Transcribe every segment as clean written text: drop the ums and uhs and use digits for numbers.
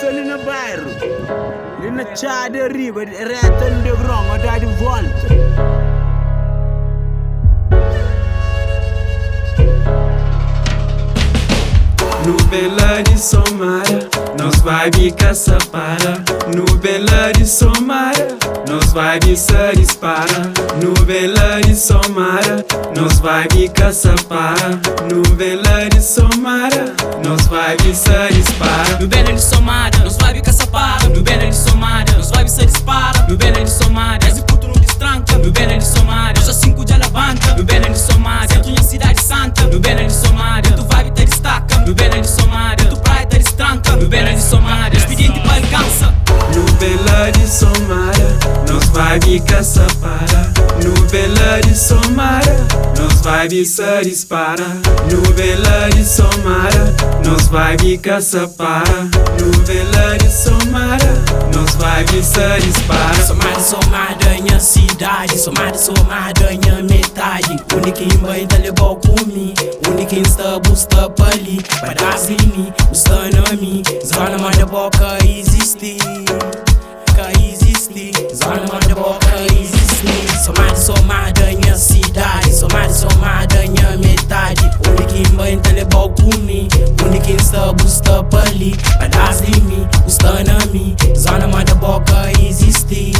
passa ali no bairro. Ali na chá de riba, reta underground, a dar de volta. No Bela de Somada, nós vai bicar para. No Bela de Somada, nós vai bicar dispara. No Bela de Somada, nós vai bicar para. No Bela de Somada, nós vai bicar dispara. No Bela de Somada, nós vai bicar para. No Bela de Somada, nós vai bicar dispara. No Bela de Somada, esse puto não destranca. No Bela de Somada, só 5 de alavanca. No Bela de Somada, tu em cidade santa. No Bela de Somada, tu vai te destaca. No Bela de Somada, tu praia te destranca. No Bela de Somada, expediente para alcança. No Bela de Somada, nós vai bicar para. No Bela de Somada, nós vai bicar dispara. No Bela de Somada, nós vai bicar para. No Bela de Somada, nós vai bicar dispara. Somada, minha cidade. Somada, minha metade. Única em mãe da levou comigo. Única em está para ali. Pedacinho, está na mim. Zona manda boca existe. Zona manda boca existe. Somada, minha cidade. Somada, minha metade. Única em mãe da levou comigo. Única em está para ali. Pedacinho, está na mim. Zona manda boca existe.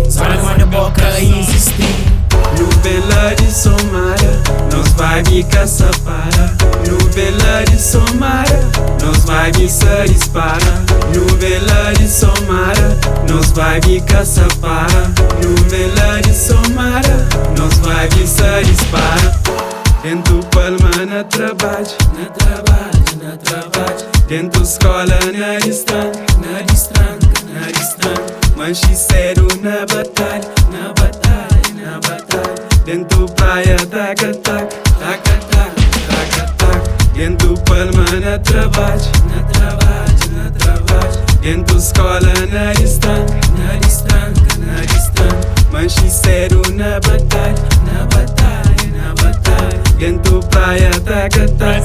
Zona manda boca existe. No Bela de Somada, nós vai bicar para. No Bela de Somada, nós vai bicar dispara. No Bela de Somada, nós vai bicar para. No Bela de Somada, nós vai bicar dispara. Dentro palma na trabalho. Dentro escola na distância. Mas sincero na batalha. Dentro praia, taca-tac. Dentro palma na trabalho. Dentro escola na distância. Mas sincero na batalha. Dentro praia, taca-tac.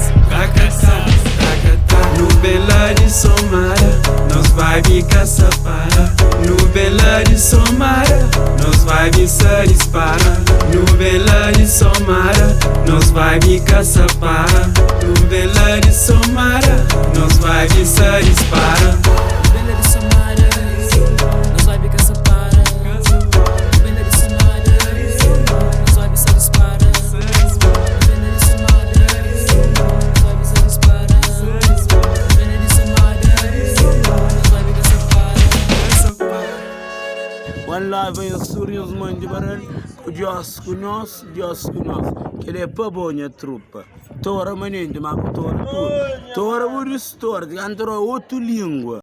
No Bela de Somada, nós vai bicar para. No Bela de Somada, nós vai bicar dispara. No Bela de Somada, nós vai bicar para. No Bela de Somada, nós vai bicar dispara. Bela de Somada, nós vai bicar para. Bela de Somada, nós vai bicar dispara. Bela de Somada, nós vai bicar dispara. Bela de Somada, nós vai bicar para. One live in Surius Mandibaran, Dios com nós. Que ele é para bonha trupa. Tora maninho, mas tora o restore, de cantar outra língua.